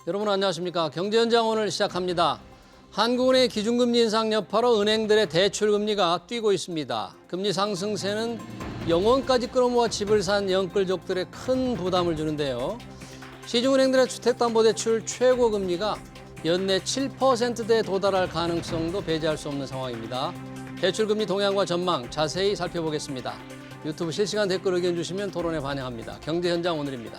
여러분 안녕하십니까? 경제현장 오늘 시작합니다. 한국은행의 기준금리 인상 여파로 은행들의 대출금리가 뛰고 있습니다. 금리 상승세는 영원까지 끌어모아 집을 산 영끌족들의 큰 부담을 주는데요. 시중은행들의 주택담보대출 최고금리가 연내 7%대에 도달할 가능성도 배제할 수 없는 상황입니다. 대출금리 동향과 전망 자세히 살펴보겠습니다. 유튜브 실시간 댓글 의견 주시면 토론에 반영합니다. 경제현장 오늘입니다.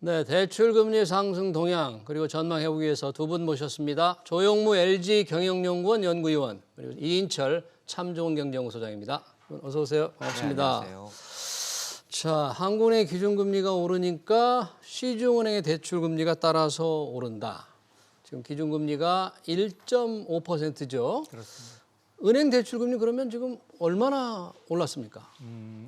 네, 대출금리 상승 동향 그리고 전망해보기 위해서 두 분 모셨습니다. 조용무 LG경영연구원 연구위원 그리고 이인철 참좋은경제연구소장입니다. 어서 오세요. 반갑습니다. 네, 안녕하세요. 자, 한국은행의 기준금리가 오르니까 시중은행의 대출금리가 따라서 오른다. 지금 기준금리가 1.5%죠. 그렇습니다. 은행 대출금리 그러면 지금 얼마나 올랐습니까?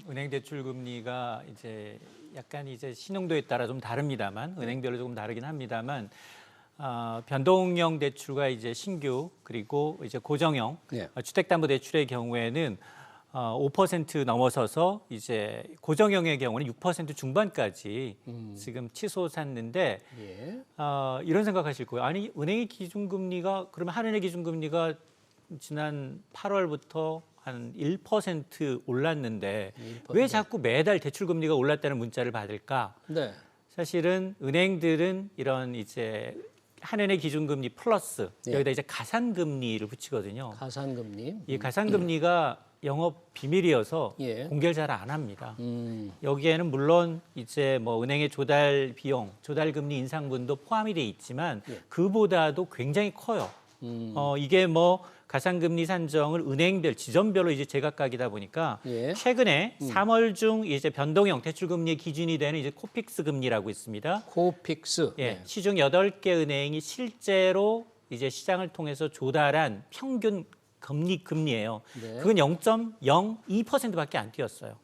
은행 대출 금리가 이제 약간 이제 신용도에 따라 좀 다릅니다만 은행별로 조금 다르긴 합니다만 변동형 대출과 이제 신규 그리고 이제 고정형 네. 주택담보대출의 경우에는 5% 넘어서서 이제 고정형의 경우는 6% 중반까지 지금 치솟았는데 예. 이런 생각하실 거예요. 아니 은행의 기준금리가 그러면 한은의 기준금리가 지난 8월부터 한 1% 올랐는데 1%. 왜 자꾸 매달 대출금리가 올랐다는 문자를 받을까? 네. 사실은 은행들은 이런 이제 한은의 기준금리 플러스 예. 여기다 이제 가산금리를 붙이거든요. 가산금리. 이 가산금리가 영업 비밀이어서 예. 공개를 잘 안 합니다. 여기에는 물론 이제 뭐 은행의 조달 비용, 조달 금리 인상분도 포함이 돼 있지만 예. 그보다도 굉장히 커요. 이게 뭐 가산금리 산정을 은행별 지점별로 이제 제각각이다 보니까 예. 최근에 3월 중 이제 변동형 대출금리의 기준이 되는 이제 코픽스 금리라고 있습니다. 코픽스. 예, 네. 시중 8개 은행이 실제로 이제 시장을 통해서 조달한 평균 금리예요. 네. 그건 0.02%밖에 안 뛰었어요.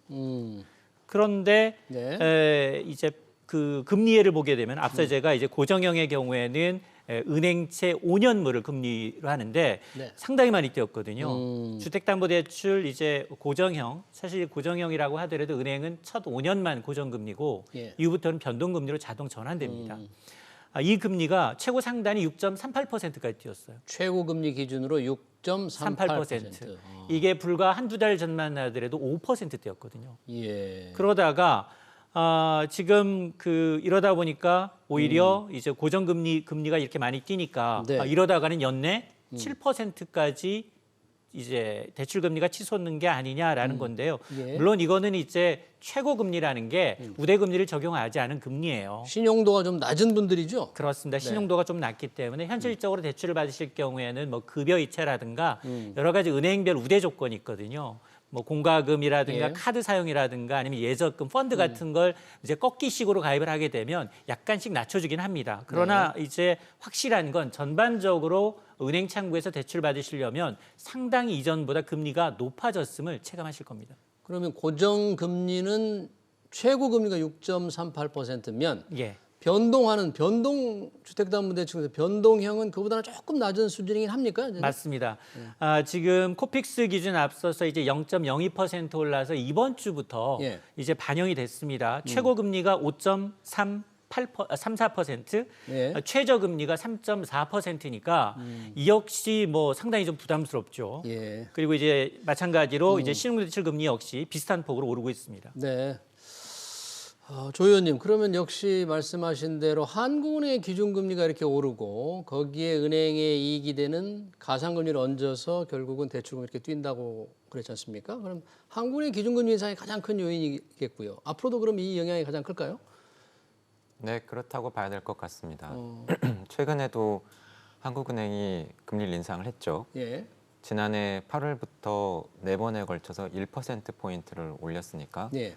그런데 네. 이제 그 금리예를 보게 되면 앞서 제가 이제 고정형의 경우에는 은행채 5년물을 금리로 하는데 네. 상당히 많이 뛰었거든요. 주택담보대출 이제 고정형, 사실 고정형이라고 하더라도 은행은 첫 5년만 고정금리고 예. 이후부터는 변동금리로 자동 전환됩니다. 이 금리가 최고 상단이 6.38%까지 뛰었어요. 최고 금리 기준으로 6.38%. 이게 불과 한두 달 전만 하더라도 5%대였거든요. 예. 그러다가 지금 이러다 보니까 오히려 이제 금리가 이렇게 많이 뛰니까 네. 이러다가는 연내 7%까지 이제 대출 금리가 치솟는 게 아니냐라는 건데요. 예. 물론 이거는 이제 최고 금리라는 게 우대 금리를 적용하지 않은 금리예요. 신용도가 좀 낮은 분들이죠? 그렇습니다. 신용도가 좀 낮기 때문에 현실적으로 대출을 받으실 경우에는 뭐 급여 이체라든가 여러 가지 은행별 우대 조건이 있거든요. 뭐 공과금이라든가 예. 카드 사용이라든가 아니면 예적금, 펀드 같은 걸 이제 꺾기식으로 가입을 하게 되면 약간씩 낮춰주긴 합니다. 그러나 이제 확실한 건 전반적으로 은행 창구에서 대출 받으시려면 상당히 이전보다 금리가 높아졌음을 체감하실 겁니다. 그러면 고정금리는 최고 금리가 6.38%면 예. 변동하는 변동주택담보대출에서 변동형은 그보다는 조금 낮은 수준이긴 합니까? 이제는? 맞습니다. 지금 코픽스 기준 앞서서 이제 0.02% 올라서 이번 주부터 예. 이제 반영이 됐습니다. 최고 금리가 5.34%, 예. 최저 금리가 3.4%니까 이 역시 뭐 상당히 좀 부담스럽죠. 예. 그리고 이제 마찬가지로 이제 신용대출 금리 역시 비슷한 폭으로 오르고 있습니다. 네. 조 의원님, 그러면 역시 말씀하신 대로 한국은행의 기준금리가 이렇게 오르고 거기에 은행의 이익이 되는 가산금리를 얹어서 결국은 대출금리 이렇게 뛴다고 그랬지 않습니까? 그럼 한국은행 기준금리 인상이 가장 큰 요인이겠고요. 앞으로도 그럼 이 영향이 가장 클까요? 네, 그렇다고 봐야 될 것 같습니다. 최근에도 한국은행이 금리를 인상을 했죠. 예. 지난해 8월부터 4번에 걸쳐서 1%포인트를 올렸으니까 예.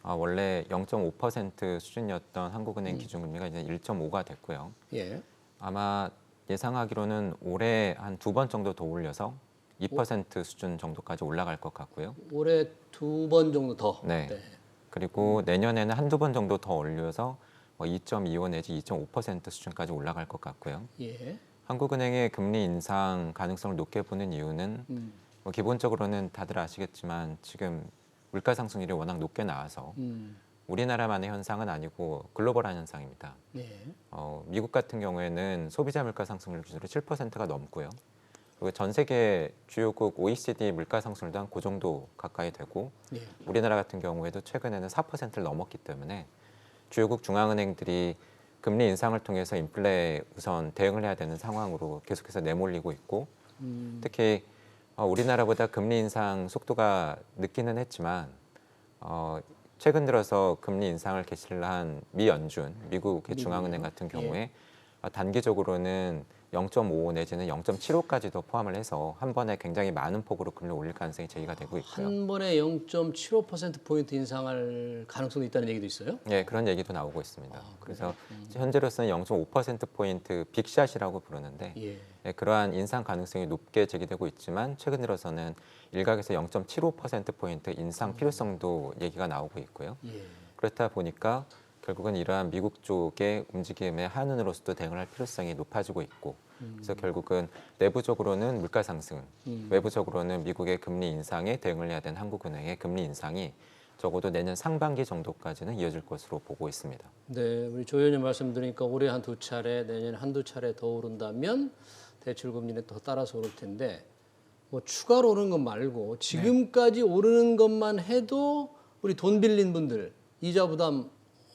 원래 0.5% 수준이었던 한국은행 기준금리가 이제 1.5가 됐고요. 예. 아마 예상하기로는 올해 한 2번 정도 더 올려서 2% 수준 정도까지 올라갈 것 같고요. 올해 2번 정도 더. 네. 그리고 내년에는 한두 번 정도 더 올려서 2.25 내지 2.5% 수준까지 올라갈 것 같고요. 예. 한국은행의 금리 인상 가능성을 높게 보는 이유는 기본적으로는 다들 아시겠지만 지금 물가 상승률이 워낙 높게 나와서 우리나라만의 현상은 아니고 글로벌한 현상입니다. 예. 미국 같은 경우에는 소비자 물가 상승률 기준으로 7%가 넘고요. 그리고 전 세계 주요국 OECD 물가 상승률도 한 그 정도 가까이 되고 예. 우리나라 같은 경우에도 최근에는 4%를 넘었기 때문에 주요국 중앙은행들이 금리 인상을 통해서 인플레에 우선 대응을 해야 되는 상황으로 계속해서 내몰리고 있고 특히 우리나라보다 금리 인상 속도가 늦기는 했지만 최근 들어서 금리 인상을 개시를 한 미 연준, 미국의 중앙은행 같은 경우에 단기적으로는 0.55 내지는 0.75까지도 포함을 해서 한 번에 굉장히 많은 폭으로 금리를 올릴 가능성이 제기가 되고 있고요. 한 번에 0.75%포인트 인상할 가능성도 있다는 얘기도 있어요? 네, 그런 얘기도 나오고 있습니다. 그래서 현재로서는 0.5%포인트 빅샷이라고 부르는데 예. 네, 그러한 인상 가능성이 높게 제기되고 있지만 최근 들어서는 일각에서 0.75%포인트 인상 필요성도 얘기가 나오고 있고요. 예. 그렇다 보니까 결국은 이러한 미국 쪽의 움직임에 한은으로서도 대응을 할 필요성이 높아지고 있고 그래서 결국은 내부적으로는 물가 상승, 외부적으로는 미국의 금리 인상에 대응을 해야 되는 한국은행의 금리 인상이 적어도 내년 상반기 정도까지는 이어질 것으로 보고 있습니다. 네, 우리 조 의원님 말씀 드리니까 올해 한두 차례, 내년 한두 차례 더 오른다면 대출 금리는 더 따라서 오를 텐데 뭐 추가로 오르는 것 말고 지금까지 오르는 것만 해도 우리 돈 빌린 분들 이자 부담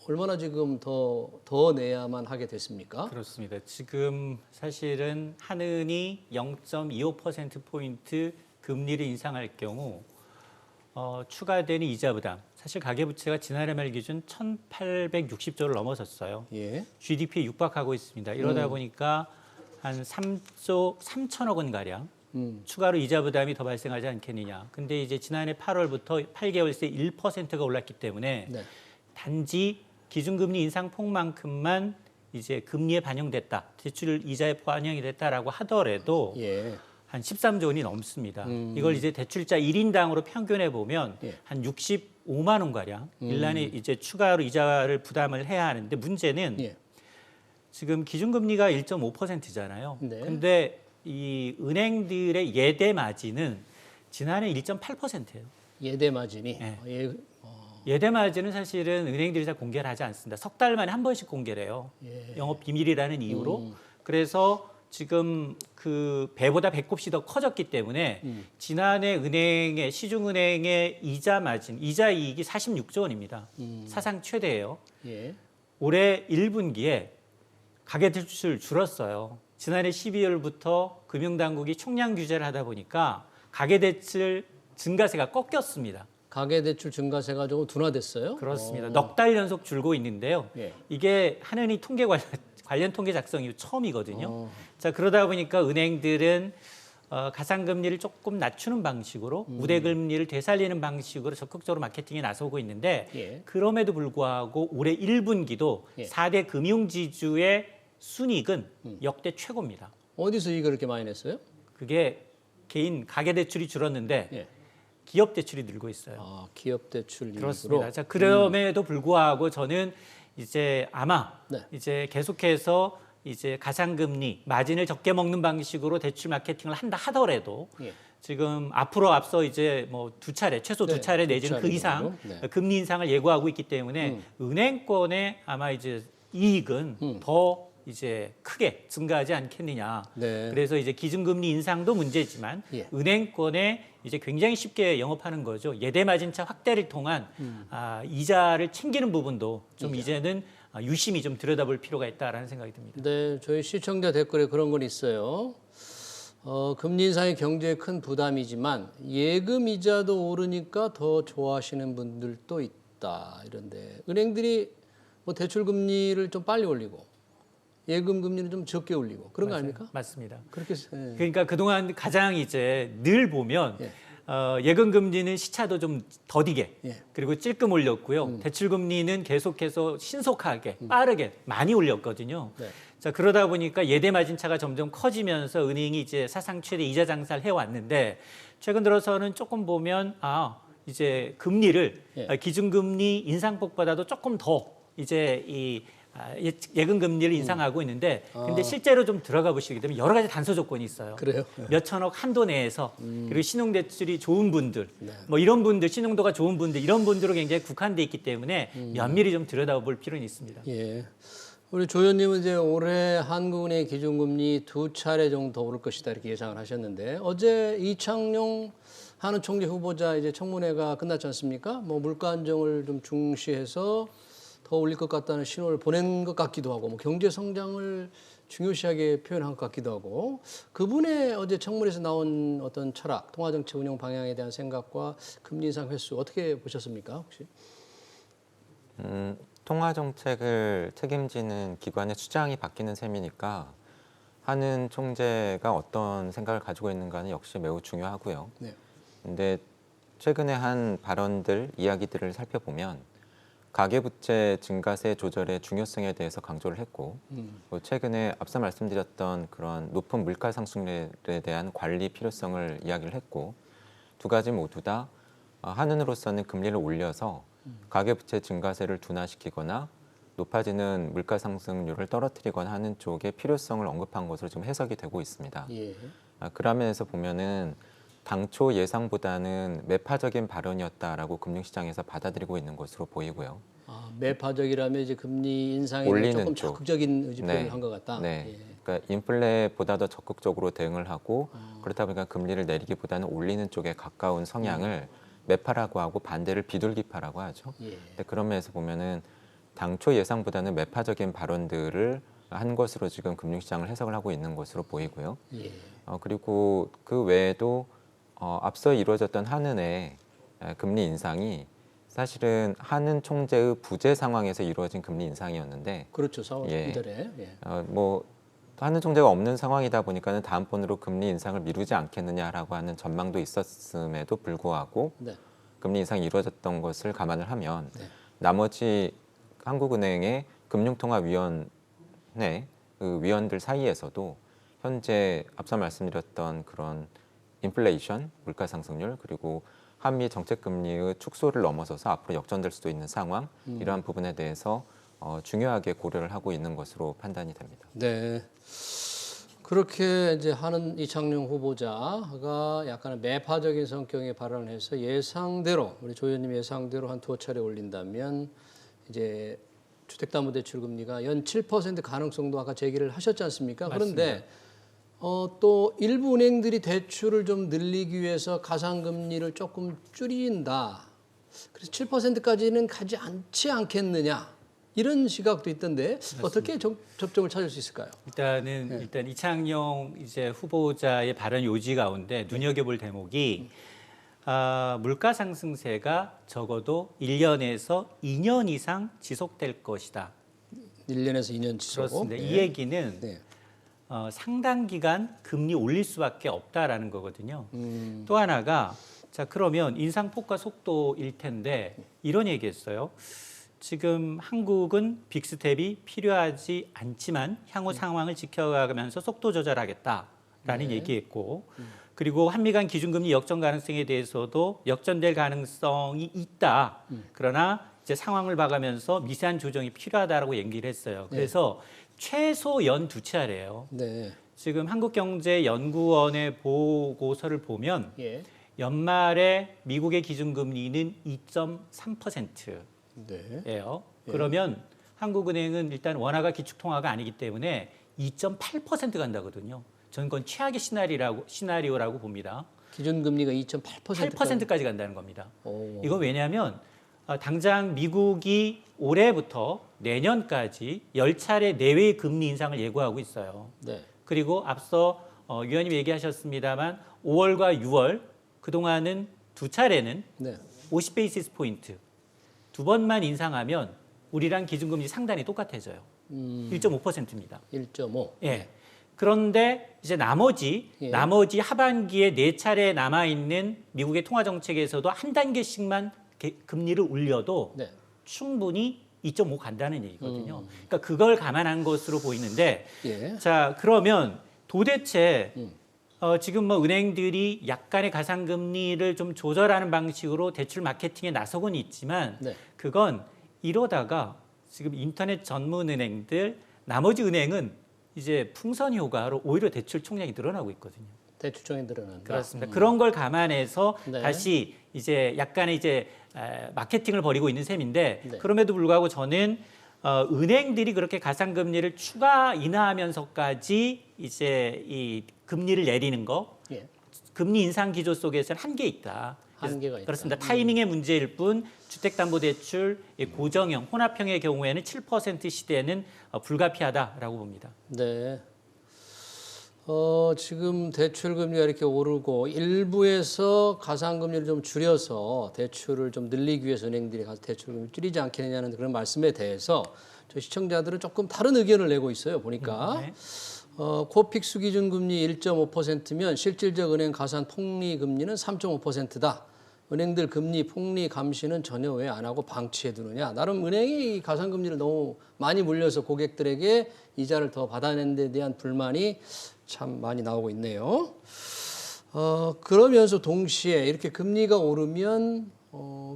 얼마나 지금 더 내야만 하게 됐습니까? 그렇습니다. 지금 사실은 한은이 0.25%포인트 금리를 인상할 경우 추가되는 이자 부담, 사실 가계부채가 지난해 말 기준 1,860조를 넘어섰어요. 예. GDP에 육박하고 있습니다. 이러다 보니까 한 3조 3천억 원 가량 추가로 이자 부담이 더 발생하지 않겠느냐. 근데 이제 지난해 8월부터 8개월새 1%가 올랐기 때문에 네. 단지 기준금리 인상폭만큼만 이제 금리에 반영됐다, 대출 이자에 반영이 됐다라고 하더라도 예. 한 13조 원이 넘습니다. 이걸 이제 대출자 1인당으로 평균해 보면 예. 한 65만 원 가량 일년에 이제 추가로 이자를 부담을 해야 하는데 문제는 예. 지금 기준금리가 1.5%잖아요. 네. 근데 이 은행들의 예대 마진은 지난해 1.8%예요. 예대 마진이 네. 예. 예대 마진은 사실은 은행들이 잘 공개를 하지 않습니다. 석 달 만에 한 번씩 공개를 해요. 예. 영업 비밀이라는 이유로. 그래서 지금 그 배보다 배꼽이 더 커졌기 때문에 지난해 은행의 시중은행의 이자 마진, 이자 이익이 46조 원입니다. 사상 최대예요. 예. 올해 1분기에 가계대출 줄었어요. 지난해 12월부터 금융당국이 총량 규제를 하다 보니까 가계대출 증가세가 꺾였습니다. 가계대출 증가세가 조금 둔화됐어요? 그렇습니다. 넉 달 연속 줄고 있는데요. 예. 이게 한은이 통계 관련 통계 작성 이후 처음이거든요. 자, 그러다 보니까 은행들은 가상금리를 조금 낮추는 방식으로 우대금리를 되살리는 방식으로 적극적으로 마케팅에 나서고 있는데 예. 그럼에도 불구하고 올해 1분기도 예. 4대 금융지주의 순이익은 역대 최고입니다. 어디서 이걸 이렇게 많이 냈어요? 그게 개인 가계대출이 줄었는데 예. 기업 대출이 늘고 있어요. 아, 기업 대출 그렇습니다. 이익으로. 자, 그럼에도 불구하고 저는 이제 아마 네. 이제 계속해서 이제 가상금리 마진을 적게 먹는 방식으로 대출 마케팅을 한다 하더라도 예. 지금 앞서 이제 뭐 두 차례 최소 네, 두 차례 두 내지는 그 차례 이상 정도? 네. 금리 인상을 예고하고 있기 때문에 은행권의 아마 이제 이익은 더 이제 크게 증가하지 않겠느냐. 네. 그래서 이제 기준금리 인상도 문제지만 예. 은행권에 이제 굉장히 쉽게 영업하는 거죠. 예대 마진차 확대를 통한 이자를 챙기는 부분도 좀 이제는 유심히 좀 들여다볼 필요가 있다라는 생각이 듭니다. 네, 저희 시청자 댓글에 그런 건 있어요. 금리 인상이 경제에 큰 부담이지만 예금 이자도 오르니까 더 좋아하시는 분들도 있다. 이런데 은행들이 뭐 대출 금리를 좀 빨리 올리고 예금 금리는 좀 적게 올리고 그런 거 아닙니까? 맞습니다. 그렇게 예. 그러니까 그동안 가장 이제 늘 보면 예. 예금 금리는 시차도 좀 더디게 예. 그리고 찔끔 올렸고요. 대출 금리는 계속해서 신속하게 빠르게 많이 올렸거든요. 네. 자, 그러다 보니까 예대 마진 차가 점점 커지면서 은행이 이제 사상 최대 이자 장사를 해왔는데 최근 들어서는 조금 보면 이제 금리를 예. 기준금리 인상폭보다도 조금 더 이제 이 예금 금리를 인상하고 있는데 근데 실제로 좀 들어가 보시게 되면 여러 가지 단서 조건이 있어요. 그래요? 몇 천억 한도 내에서 그리고 신용대출이 좋은 분들 네. 뭐 이런 분들 신용도가 좋은 분들 이런 분들로 굉장히 국한돼 있기 때문에 면밀히 좀 들여다볼 필요는 있습니다. 예. 우리 조 의원님은 이제 올해 한국은행 기준금리 2차례 정도 오를 것이다 이렇게 예상을 하셨는데 어제 이창용 한은 총재 후보자 이제 청문회가 끝났지 않습니까? 뭐 물가 안정을 좀 중시해서 더 올릴 것 같다는 신호를 보낸 것 같기도 하고 뭐 경제 성장을 중요시하게 표현한 것 같기도 하고 그분의 어제 청문회에서 나온 어떤 철학, 통화정책 운영 방향에 대한 생각과 금리 인상 횟수 어떻게 보셨습니까 혹시? 통화 정책을 책임지는 기관의 수장이 바뀌는 셈이니까 한은 총재가 어떤 생각을 가지고 있는가는 역시 매우 중요하고요. 네. 근데 최근에 한 발언들, 이야기들을 살펴보면 가계부채 증가세 조절의 중요성에 대해서 강조를 했고 또 최근에 앞서 말씀드렸던 그런 높은 물가 상승률에 대한 관리 필요성을 이야기를 했고 두 가지 모두 다 한은으로서는 금리를 올려서 가계부채 증가세를 둔화시키거나 높아지는 물가 상승률을 떨어뜨리거나 하는 쪽의 필요성을 언급한 것으로 좀 해석이 되고 있습니다. 예. 그런 면에서 보면은 당초 예상보다는 매파적인 발언이었다라고 금융시장에서 받아들이고 있는 것으로 보이고요. 아, 매파적이라면 이제 금리 인상에 올리는 조금 쪽. 적극적인 의지 표현을 네. 한 것 같다. 네. 예. 그러니까 인플레보다 더 적극적으로 대응을 하고 그렇다 보니까 금리를 내리기보다는 올리는 쪽에 가까운 성향을 매파라고 하고 반대를 비둘기파라고 하죠. 예. 근데 그런 면에서 보면은 당초 예상보다는 매파적인 발언들을 한 것으로 지금 금융시장을 해석을 하고 있는 것으로 보이고요. 예. 그리고 그 외에도 앞서 이루어졌던 한은의 금리 인상이 사실은 한은 총재의 부재 상황에서 이루어진 금리 인상이었는데 그렇죠. 4월 예. 1일에. 예. 뭐 한은 총재가 없는 상황이다 보니까는 다음번으로 금리 인상을 미루지 않겠느냐라고 하는 전망도 있었음에도 불구하고 네. 금리 인상이 이루어졌던 것을 감안을 하면 네. 나머지 한국은행의 금융통화위원회 그 위원들 사이에서도 현재 앞서 말씀드렸던 그런 인플레이션, 물가 상승률 그리고 한미 정책 금리의 축소를 넘어서서 앞으로 역전될 수도 있는 상황 이러한 부분에 대해서 중요하게 고려를 하고 있는 것으로 판단이 됩니다. 네. 그렇게 이제 하는 이창용 후보자가 약간 매파적인 성격의 발언을 해서 예상대로 우리 조 의원님 예상대로 한 2차례 올린다면 이제 주택담보대출 금리가 연 7% 가능성도 아까 제기를 하셨지 않습니까? 맞습니다. 그런데 또 일부 은행들이 대출을 좀 늘리기 위해서 가상금리를 조금 줄인다. 그래서 7%까지는 가지 않겠느냐. 이런 시각도 있던데 맞습니다. 어떻게 접점을 찾을 수 있을까요? 일단은 일단 이창용 이제 후보자의 발언 요지 가운데 눈여겨볼 대목이 물가 상승세가 적어도 1년에서 2년 이상 지속될 것이다. 1년에서 2년 지속. 그렇습니다. 네. 이 얘기는 네. 상당 기간 금리 올릴 수밖에 없다라는 거거든요. 또 하나가 자 그러면 인상폭과 속도일 텐데 이런 얘기했어요. 지금 한국은 빅스텝이 필요하지 않지만 향후 상황을 지켜가면서 속도 조절하겠다라는 얘기했고 그리고 한미 간 기준금리 역전 가능성에 대해서도 역전될 가능성이 있다. 그러나 이제 상황을 봐가면서 미세한 조정이 필요하다라고 얘기를 했어요. 그래서 최소 연 2차례예요. 네. 지금 한국경제연구원의 보고서를 보면 예. 연말에 미국의 기준금리는 2.3%예요. 네. 그러면 한국은행은 일단 원화가 기축통화가 아니기 때문에 2.8% 간다거든요. 저는 그건 최악의 시나리오라고 봅니다. 기준금리가 2.8%까지. 8%까지 간다는 겁니다. 오. 이건 왜냐하면 당장 미국이 올해부터 내년까지 10차례 내외의 금리 인상을 예고하고 있어요. 네. 그리고 앞서 위원님 얘기하셨습니다만 5월과 6월 그동안은 2차례는 네. 50베이시스 포인트 두 번만 인상하면 우리랑 기준금리 상단이 똑같아져요. 1.5%입니다. 1.5. 예. 그런데 이제 나머지 하반기에 4차례 남아 있는 미국의 통화 정책에서도 한 단계씩만 금리를 올려도 네. 충분히 2.5 간다는 얘기거든요. 그러니까 그걸 감안한 것으로 보이는데 예. 자 그러면 도대체 지금 뭐 은행들이 약간의 가상금리를 좀 조절하는 방식으로 대출 마케팅에 나서곤 있지만 네. 그건 이러다가 지금 인터넷 전문 은행들 나머지 은행은 이제 풍선 효과로 오히려 대출 총량이 늘어나고 있거든요. 대출총이 늘어난다. 그렇습니다. 그런 걸 감안해서 네. 다시 이제 약간의 이제 마케팅을 벌이고 있는 셈인데 네. 그럼에도 불구하고 저는 은행들이 그렇게 가상금리를 추가 인하하면서까지 이제 이 금리를 내리는 거, 예. 금리 인상 기조 속에서는 한계 있다. 한계가 있다. 그렇습니다. 타이밍의 문제일 뿐 주택담보대출 고정형, 혼합형의 경우에는 7% 시대는 불가피하다라고 봅니다. 네. 지금 대출 금리가 이렇게 오르고 일부에서 가상금리를 좀 줄여서 대출을 좀 늘리기 위해서 은행들이 대출 금리를 줄이지 않겠느냐는 그런 말씀에 대해서 저희 시청자들은 조금 다른 의견을 내고 있어요. 보니까 네. 코픽스 기준 금리 1.5%면 실질적 은행 가산 폭리 금리는 3.5%다. 은행들 금리 폭리 감시는 전혀 왜 안 하고 방치해 두느냐. 나름 은행이 이 가산 금리를 너무 많이 물려서 고객들에게 이자를 더 받아낸 데 대한 불만이 참 많이 나오고 있네요. 그러면서 동시에 이렇게 금리가 오르면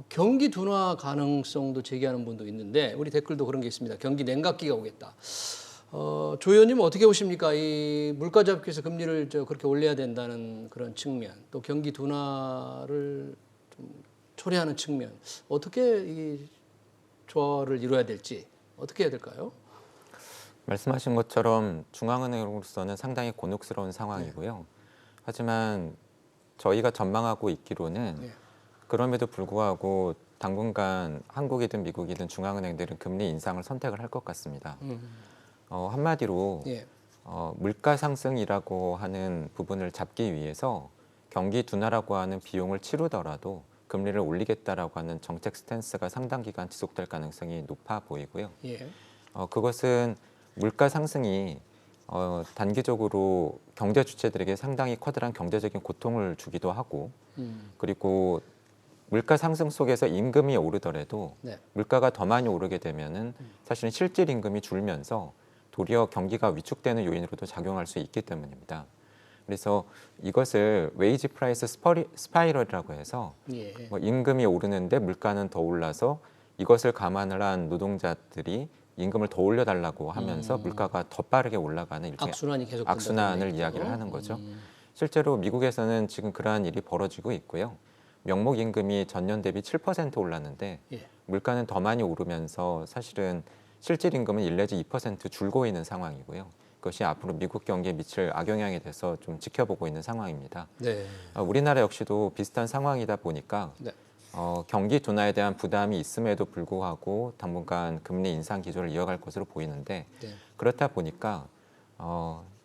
경기 둔화 가능성도 제기하는 분도 있는데 우리 댓글도 그런 게 있습니다. 경기 냉각기가 오겠다. 조 의원님 어떻게 보십니까? 이 물가 잡기에서 금리를 그렇게 올려야 된다는 그런 측면, 또 경기 둔화를 좀 초래하는 측면, 어떻게 이 조화를 이루어야 될지 어떻게 해야 될까요? 말씀하신 것처럼 중앙은행으로서는 상당히 곤혹스러운 상황이고요. 하지만 저희가 전망하고 있기로는 네. 그럼에도 불구하고 당분간 한국이든 미국이든 중앙은행들은 금리 인상을 선택을 할 것 같습니다. 한마디로 예. 물가 상승이라고 하는 부분을 잡기 위해서 경기 둔화라고 하는 비용을 치르더라도 금리를 올리겠다라고 하는 정책 스탠스가 상당 기간 지속될 가능성이 높아 보이고요. 예. 그것은 물가 상승이 단기적으로 경제 주체들에게 상당히 커다란 경제적인 고통을 주기도 하고 그리고 물가 상승 속에서 임금이 오르더라도 네. 물가가 더 많이 오르게 되면은 사실은 실질 임금이 줄면서 도리어 경기가 위축되는 요인으로도 작용할 수 있기 때문입니다. 그래서 이것을 웨이지 프라이스 스파이럴이라고 해서 예. 뭐 임금이 오르는데 물가는 더 올라서 이것을 감안을 한 노동자들이 임금을 더 올려달라고 하면서 물가가 더 빠르게 올라가는 일종의 악순환이 계속 악순환을 이야기를 하는 거죠. 실제로 미국에서는 지금 그러한 일이 벌어지고 있고요. 명목 임금이 전년 대비 7% 올랐는데 예. 물가는 더 많이 오르면서 사실은 실질 임금은 1 내지 2% 줄고 있는 상황이고요. 그것이 앞으로 미국 경기에 미칠 악영향에 대해서 좀 지켜보고 있는 상황입니다. 네. 우리나라 역시도 비슷한 상황이다 보니까 네. 경기 둔화에 대한 부담이 있음에도 불구하고 당분간 금리 인상 기조를 이어갈 것으로 보이는데 네. 그렇다 보니까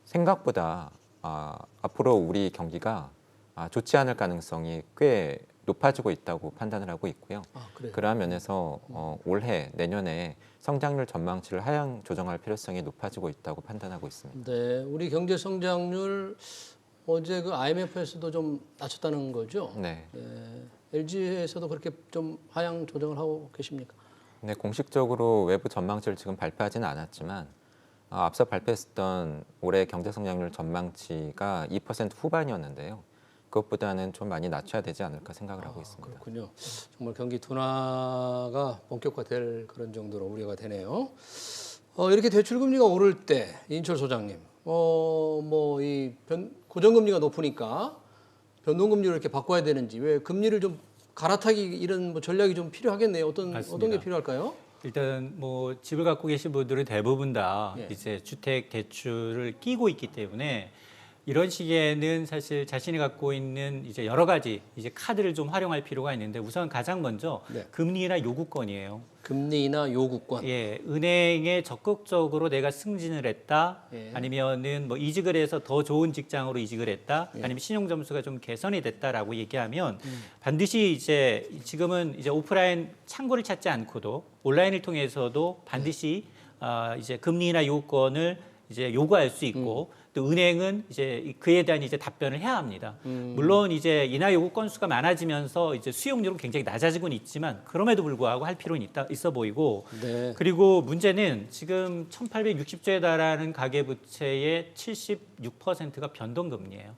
생각보다 앞으로 우리 경기가 좋지 않을 가능성이 꽤 높아지고 있다고 판단을 하고 있고요. 그래요? 그러한 면에서 올해 내년에 성장률 전망치를 하향 조정할 필요성이 높아지고 있다고 판단하고 있습니다. 네, 우리 경제 성장률 어제 그 IMF에서도 좀 낮췄다는 거죠. 네. LG에서도 그렇게 좀 하향 조정을 하고 계십니까? 네, 공식적으로 외부 전망치를 지금 발표하지는 않았지만 앞서 발표했던 올해 경제 성장률 전망치가 2% 후반이었는데요. 그것보다는 좀 많이 낮춰야 되지 않을까 생각을 하고 있습니다. 그렇군요. 정말 경기 둔화가 본격화될 그런 정도로 우려가 되네요. 이렇게 대출 금리가 오를 때 인철 소장님, 뭐 이 고정금리가 높으니까 변동금리로 이렇게 바꿔야 되는지, 왜 금리를 좀 갈아타기 이런 뭐 전략이 좀 필요하겠네요. 어떤 게 필요할까요? 일단 뭐 집을 갖고 계신 분들은 대부분 다 예. 이제 주택 대출을 끼고 있기 때문에 이런 시기에는 사실 자신이 갖고 있는 이제 여러 가지 이제 카드를 좀 활용할 필요가 있는데 우선 가장 먼저 네. 금리나 요구권이에요. 금리나 요구권. 예, 은행에 적극적으로 내가 승진을 했다, 예. 아니면은 뭐 이직을 해서 더 좋은 직장으로 이직을 했다, 예. 아니면 신용 점수가 좀 개선이 됐다라고 얘기하면 반드시 이제 지금은 이제 오프라인 창구를 찾지 않고도 온라인을 통해서도 반드시 이제 금리나 요구권을 이제 요구할 수 있고 또 은행은 이제 그에 대한 이제 답변을 해야 합니다. 물론 이제 인하 요구 건수가 많아지면서 이제 수용률은 굉장히 낮아지고는 있지만 그럼에도 불구하고 할 필요는 있어 보이고 네. 그리고 문제는 지금 1,860조에 달하는 가계부채의 76%가 변동금리예요.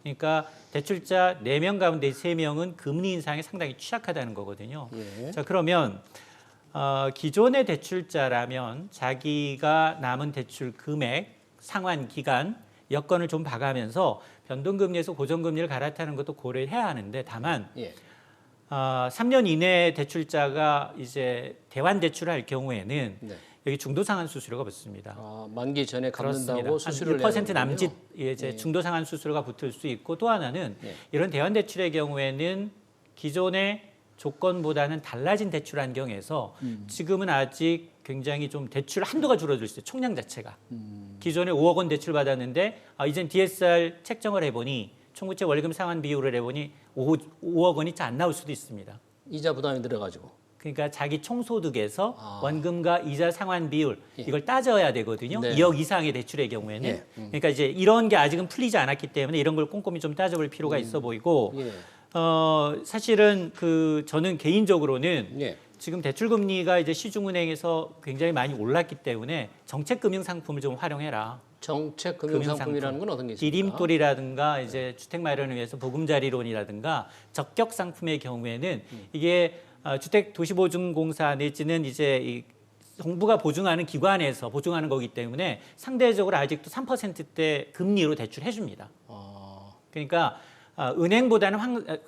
그러니까 대출자 4명 가운데 3명은 금리 인상에 상당히 취약하다는 거거든요. 예. 자, 그러면 기존의 대출자라면 자기가 남은 대출 금액, 상환 기간, 여건을 좀 봐가면서 변동금리에서 고정금리를 갈아타는 것도 고려해야 하는데 다만 예. 3년 이내 대출자가 이제 대환 대출을 할 경우에는 네. 여기 중도상환 수수료가 붙습니다. 아, 만기 전에 그렇습니다. 갚는다고 한 수수료를 1% 내는 남짓 거군요. 이제 예. 중도상환 수수료가 붙을 수 있고 또 하나는 예. 이런 대환 대출의 경우에는 기존의 조건보다는 달라진 대출 환경에서 지금은 아직 굉장히 좀 대출 한도가 줄어들 수 있어요. 총량 자체가. 기존에 5억 원 대출 받았는데 이젠 DSR 책정을 해보니 총부채 월금 상환 비율을 해보니 5억 원이 잘 안 나올 수도 있습니다. 이자 부담이 들어가지고. 그러니까 자기 총소득에서 원금과 이자 상환 비율 예. 이걸 따져야 되거든요. 네. 2억 이상의 대출의 경우에는. 예. 그러니까 이제 이런 게 아직은 풀리지 않았기 때문에 이런 걸 꼼꼼히 좀 따져볼 필요가 있어 보이고 예. 사실은 저는 개인적으로는 예. 지금 대출 금리가 이제 시중은행에서 굉장히 많이 올랐기 때문에 정책 금융 상품을 좀 활용해라. 정책 금융상품이라는 건 어떤 게 있습니까? 디딤돌이라든가 이제 주택 마련을 위해서 보금자리론이라든가 적격 상품의 경우에는 이게 주택 도시보증공사 내지는 이제 이 정부가 보증하는 기관에서 보증하는 거기 때문에 상대적으로 아직도 3%대 금리로 대출해 줍니다. 그러니까 은행보다는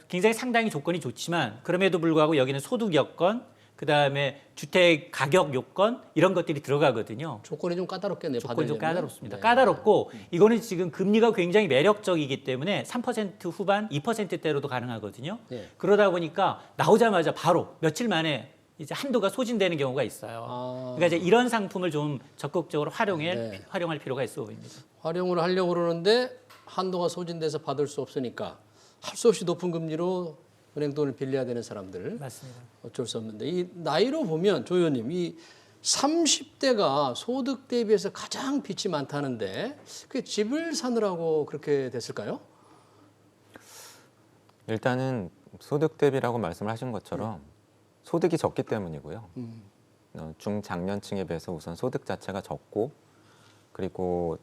굉장히 상당히 조건이 좋지만 그럼에도 불구하고 여기는 소득 여건, 그다음에 주택 가격 요건 이런 것들이 들어가거든요. 조건이 좀 까다롭겠네요. 조건이 좀 받으려면. 까다롭습니다. 네. 까다롭고 이거는 지금 금리가 굉장히 매력적이기 때문에 3% 후반, 2%대로도 가능하거든요. 네. 그러다 보니까 나오자마자 바로 며칠 만에 이제 한도가 소진되는 경우가 있어요. 그러니까 이제 이런 상품을 좀 적극적으로 네. 활용할 필요가 있어 보입니다. 활용을 하려고 그러는데 한도가 소진돼서 받을 수 없으니까 할 수 없이 높은 금리로 은행 돈을 빌려야 되는 사람들 맞습니다. 어쩔 수 없는데 이 나이로 보면 조 의원님 이 30대가 소득 대비해서 가장 빚이 많다는데 그게 집을 사느라고 그렇게 됐을까요? 일단은 소득 대비라고 말씀을 하신 것처럼 소득이 적기 때문이고요. 중장년층에 비해서 우선 소득 자체가 적고 그리고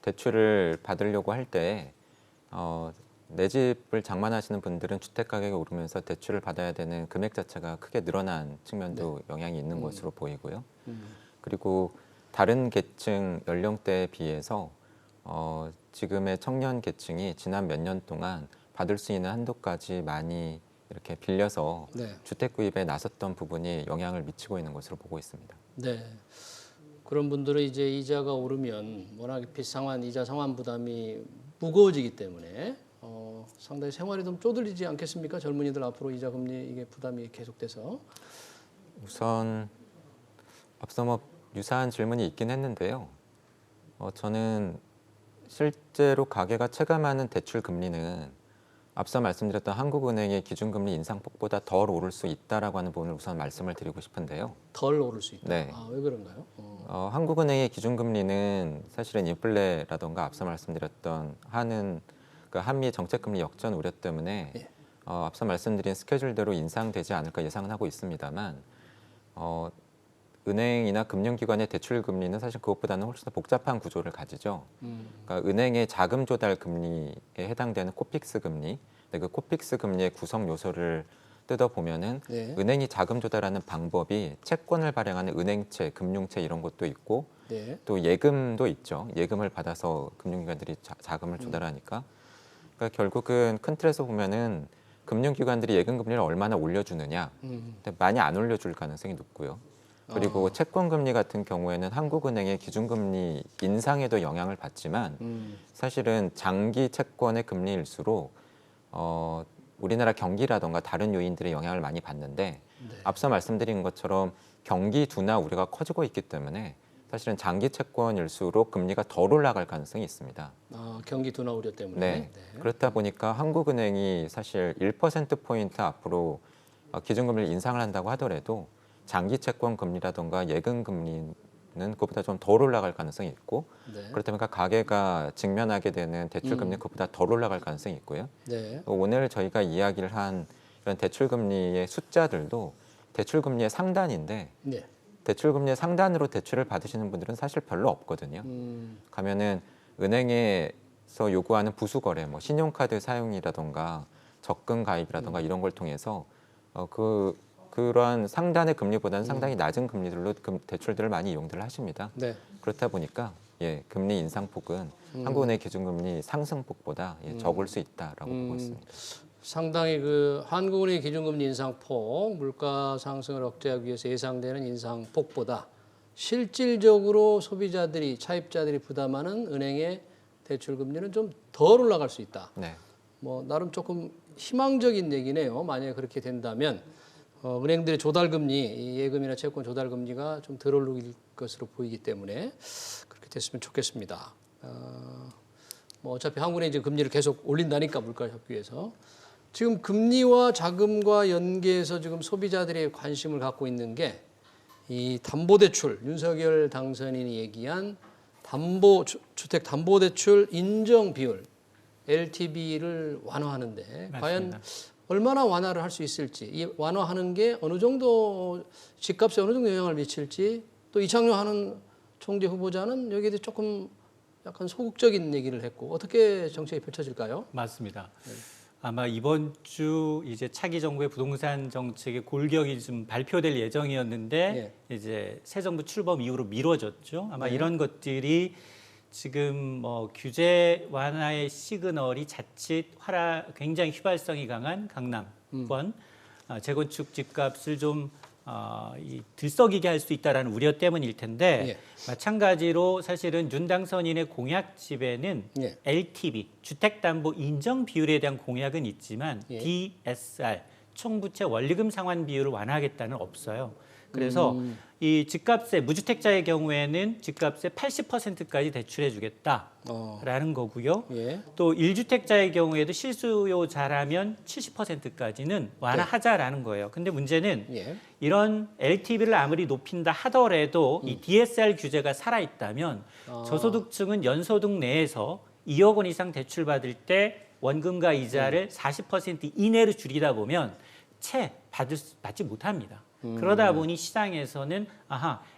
대출을 받으려고 할 때 내 집을 장만하시는 분들은 주택 가격이 오르면서 대출을 받아야 되는 금액 자체가 크게 늘어난 측면도 영향이 있는 것으로 보이고요. 그리고 다른 계층 연령대에 비해서 지금의 청년 계층이 지난 몇 년 동안 받을 수 있는 한도까지 많이 이렇게 빌려서 네. 주택 구입에 나섰던 부분이 영향을 미치고 있는 것으로 보고 있습니다. 네. 그런 분들은 이제 이자가 오르면 워낙에 비상환 이자 상환 부담이 무거워지기 때문에 상당히 생활이 좀 쪼들리지 않겠습니까? 젊은이들 앞으로 이자 금리 이게 부담이 계속돼서. 우선 앞서 뭐 유사한 질문이 있긴 했는데요. 저는 실제로 가계가 체감하는 대출 금리는 앞서 말씀드렸던 한국은행의 기준금리 인상폭보다 덜 오를 수 있다라고 하는 부분을 우선 말씀을 드리고 싶은데요. 덜 오를 수 있다. 네. 왜 그런가요? 한국은행의 기준금리는 사실은 인플레라던가 앞서 말씀드렸던 한미 정책금리 역전 우려 때문에 예. 앞서 말씀드린 스케줄대로 인상되지 않을까 예상은 하고 있습니다만 은행이나 금융기관의 대출 금리는 사실 그것보다는 훨씬 더 복잡한 구조를 가지죠. 그러니까 은행의 자금 조달 금리에 해당되는 코픽스 금리, 그 코픽스 금리의 구성 요소를 뜯어보면은 네. 은행이 자금 조달하는 방법이 채권을 발행하는 은행채, 금융채 이런 것도 있고 네. 또 예금도 있죠. 예금을 받아서 금융기관들이 자금을 조달하니까. 그러니까 결국은 큰 틀에서 보면은 금융기관들이 예금 금리를 얼마나 올려주느냐, 근데 많이 안 올려줄 가능성이 높고요. 그리고 채권 금리 같은 경우에는 한국은행의 기준금리 인상에도 영향을 받지만 사실은 장기 채권의 금리일수록 우리나라 경기라던가 다른 요인들의 영향을 많이 받는데 앞서 말씀드린 것처럼 경기 둔화 우려가 커지고 있기 때문에 사실은 장기 채권일수록 금리가 덜 올라갈 가능성이 있습니다. 경기 둔화 우려 때문에. 네. 그렇다 보니까 한국은행이 사실 1%포인트 앞으로 기준금리를 인상을 한다고 하더라도 장기 채권 금리라던가 예금 금리는 그것보다 좀 덜 올라갈 가능성이 있고 네. 그렇다 보니까 가계가 직면하게 되는 대출 금리는 그것보다 덜 올라갈 가능성이 있고요. 네. 오늘 저희가 이야기를 한 이런 대출 금리의 숫자들도 대출 금리의 상단인데 네. 대출 금리의 상단으로 대출을 받으시는 분들은 사실 별로 없거든요. 가면은 은행에 요구하는 부수 거래, 뭐 신용카드 사용이라던가 적금 가입이라던가 이런 걸 통해서 그러한 상단의 금리보다는 상당히 낮은 금리들로 대출들을 많이 이용들 하십니다. 네. 그렇다 보니까 금리 인상폭은 한국은행 기준금리 상승폭보다 적을 수 있다라고 보고 있습니다. 상당히 그 한국은행 기준금리 인상폭, 물가 상승을 억제하기 위해서 예상되는 인상폭보다 실질적으로 소비자들이, 차입자들이 부담하는 은행의 대출 금리는 좀 덜 올라갈 수 있다. 네. 뭐 나름 조금 희망적인 얘기네요. 만약에 그렇게 된다면 은행들의 조달금리, 예금이나 채권 조달금리가 좀 덜 오를 것으로 보이기 때문에 그렇게 됐으면 좋겠습니다. 뭐 어차피 한국은행이 이제 금리를 계속 올린다니까 물가를 잡기 위해서. 지금 금리와 자금과 연계해서 지금 소비자들이 관심을 갖고 있는 게 이 담보대출, 윤석열 당선인이 얘기한 주택 담보대출 인정 비율, LTV를 완화하는데 맞습니다. 과연 얼마나 완화를 할 수 있을지, 이 완화하는 게 어느 정도 집값에 어느 정도 영향을 미칠지, 또 이창용 하는 총재 후보자는 여기에 대해 조금 약간 소극적인 얘기를 했고, 어떻게 정책이 펼쳐질까요? 맞습니다. 아마 이번 주 이제 차기 정부의 부동산 정책의 골격이 좀 발표될 예정이었는데 이제 새 정부 출범 이후로 미뤄졌죠. 아마 이런 것들이 지금 뭐 규제 완화의 시그널이 자칫 굉장히 휘발성이 강한 강남권 재건축 집값을 좀 들썩이게 할 수 있다라는 우려 때문일 텐데 마찬가지로 사실은 윤 당선인의 공약집에는 LTV 주택담보 인정 비율에 대한 공약은 있지만 DSR 총부채 원리금 상환 비율을 완화하겠다는 없어요. 그래서 이 집값의 무주택자의 경우에는 집값의 80%까지 대출해 주겠다라는 거고요. 또 1주택자의 경우에도 실수요 잘하면 70%까지는 완화하자라는 거예요. 근데 문제는 이런 LTV를 아무리 높인다 하더라도 이 DSR 규제가 살아있다면 저소득층은 연소득 내에서 2억 원 이상 대출받을 때 원금과 이자를 40% 이내로 줄이다 보면 채 받지 못합니다. 그러다 보니 시장에서는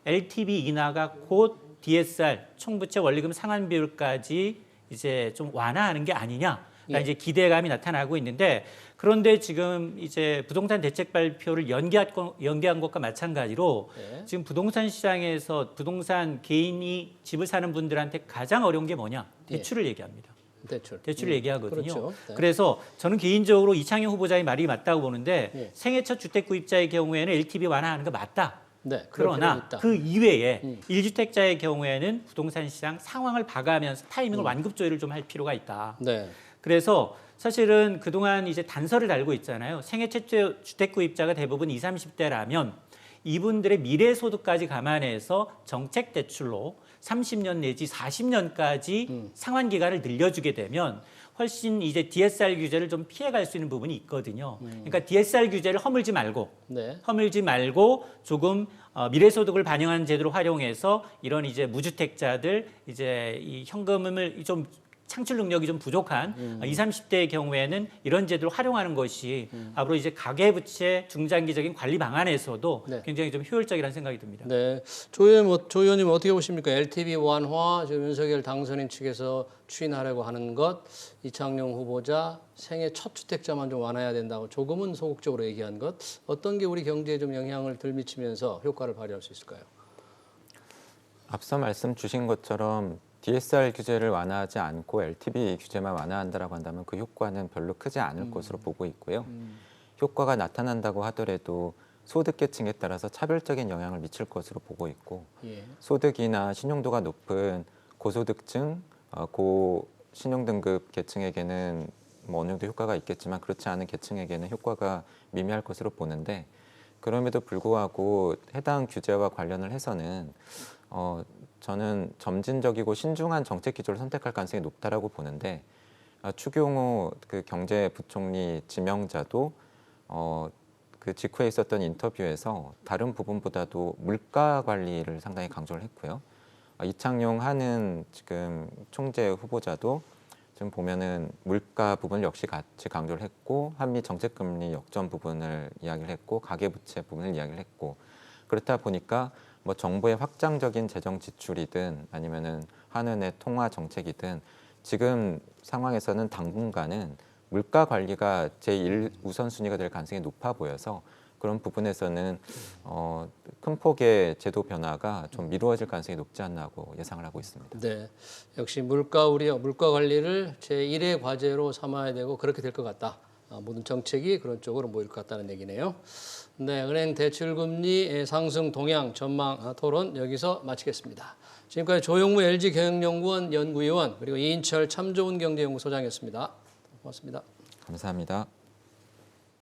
LTV 인하가 곧 DSR 총부채 원리금 상환 비율까지 이제 좀 완화하는 게 아니냐라는 이제 기대감이 나타나고 있는데, 그런데 지금 이제 부동산 대책 발표를 연기한 것과 마찬가지로 지금 부동산 시장에서 부동산 개인이 집을 사는 분들한테 가장 어려운 게 뭐냐? 대출을 얘기합니다. 대출을 얘기하거든요. 그렇죠. 그래서 저는 개인적으로 이창용 후보자의 말이 맞다고 보는데 생애 첫 주택 구입자의 경우에는 LTV 완화하는 거 맞다. 그러나 그 이외에 1주택자의 경우에는 부동산 시장 상황을 봐가면서 타이밍을 완급 조율을 좀 할 필요가 있다. 그래서 사실은 그동안 이제 단서를 달고 있잖아요. 생애 첫 주택 구입자가 대부분 20, 30대라면 이분들의 미래 소득까지 감안해서 정책 대출로 30년 내지 40년까지 상환 기간을 늘려주게 되면 훨씬 이제 DSR 규제를 좀 피해갈 수 있는 부분이 있거든요. 그러니까 DSR 규제를 허물지 말고 조금 미래소득을 반영하는 제도를 활용해서 이런 이제 무주택자들 이제 이 현금을 좀 창출 능력이 좀 부족한 20, 30대의 경우에는 이런 제도를 활용하는 것이 앞으로 이제 가계부채 중장기적인 관리 방안에서도 굉장히 좀 효율적이라는 생각이 듭니다. 조 의원님 어떻게 보십니까? LTV 완화, 지금 윤석열 당선인 측에서 추진하려고 하는 것, 이창용 후보자 생애 첫 주택자만 좀 완화해야 된다고 조금은 소극적으로 얘기한 것, 어떤 게 우리 경제에 좀 영향을 덜 미치면서 효과를 발휘할 수 있을까요? 앞서 말씀 주신 것처럼 DSR 규제를 완화하지 않고 LTV 규제만 완화한다라고 한다면 그 효과는 별로 크지 않을 것으로 보고 있고요. 효과가 나타난다고 하더라도 소득계층에 따라서 차별적인 영향을 미칠 것으로 보고 있고 소득이나 신용도가 높은 고소득층, 고신용등급 계층에게는 뭐 어느 정도 효과가 있겠지만 그렇지 않은 계층에게는 효과가 미미할 것으로 보는데, 그럼에도 불구하고 해당 규제와 관련을 해서는 저는 점진적이고 신중한 정책 기조를 선택할 가능성이 높다라고 보는데, 추경호 그 경제부총리 지명자도 그 직후에 있었던 인터뷰에서 다른 부분보다도 물가 관리를 상당히 강조를 했고요. 이창용 하는 지금 총재 후보자도 지금 보면은 물가 부분 역시 같이 강조를 했고, 한미 정책금리 역전 부분을 이야기를 했고, 가계부채 부분을 이야기를 했고, 그렇다 보니까 뭐 정부의 확장적인 재정 지출이든 아니면은 한은의 통화 정책이든 지금 상황에서는 당분간은 물가 관리가 제1 우선순위가 될 가능성이 높아 보여서 그런 부분에서는 큰 폭의 제도 변화가 좀 미루어질 가능성이 높지 않나고 예상을 하고 있습니다. 네, 역시 물가 우려, 물가 관리를 제1의 과제로 삼아야 되고 그렇게 될 것 같다. 모든 정책이 그런 쪽으로 모일 것 같다는 얘기네요. 네, 은행 대출금리 상승 동향 전망 토론 여기서 마치겠습니다. 지금까지 조용무 LG경영연구원 연구위원 그리고 이인철 참좋은경제연구소장이었습니다. 고맙습니다. 감사합니다.